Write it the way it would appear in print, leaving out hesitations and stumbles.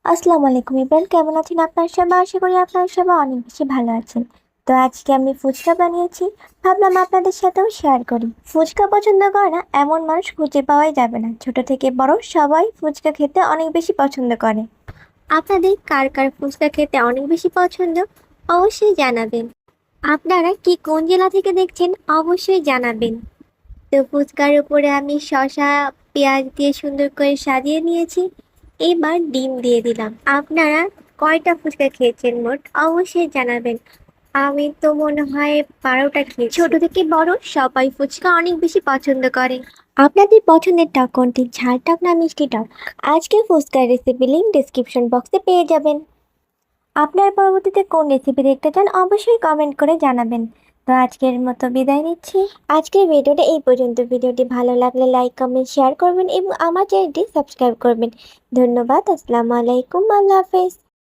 আসসালামু আলাইকুম ইব্রান, কেমন আছেন আপনার সবাই? আশা করি আপনার সবাই অনেক বেশি ভালো আছেন। তো আজকে আমি ফুচকা বানিয়েছি, ভাবলাম আপনাদের সাথেও শেয়ার করি। ফুচকা পছন্দ করে না এমন মানুষ খুঁজে পাওয়াই যাবে না। ছোট থেকে বড় সবাই ফুচকা খেতে অনেক বেশি পছন্দ করে। আপনাদের কার কার ফুচকা খেতে অনেক বেশি পছন্দ অবশ্যই জানাবেন। আপনারা কি কোন জেলা থেকে দেখছেন অবশ্যই জানাবেন। তো ফুচকার উপরে আমি শসা পেঁয়াজ দিয়ে সুন্দর করে সাজিয়ে নিয়েছি। এবার ডিম দিয়ে দিলাম। আপনারা কয়টা ফুচকা খেয়েছেন মোট অবশ্যই জানাবেন। আমি তো মনে হয় 12টা খেয়েছি। ছোট থেকে বড় সবাই ফুচকা অনেক বেশি পছন্দ করে। আপনাদের পছন্দের টক কোনটি, ঝাল টক না মিষ্টি টক? আজকে ফুচকার রেসিপি লিঙ্ক ডিসক্রিপশন বক্সে পেয়ে যাবেন। আপনার পরবর্তীতে কোন রেসিপি দেখতে চান অবশ্যই কমেন্ট করে জানাবেন। তো আজকের মতো বিদায় নিচ্ছি। আজকের ভিডিওটা এই পর্যন্ত। ভিডিওটি ভালো লাগলে লাইক কমেন্ট শেয়ার করবেন এবং আমার চ্যানেলটি সাবস্ক্রাইব করবেন। ধন্যবাদ। আসসালামু আলাইকুম। আল্লাহ হাফেজ।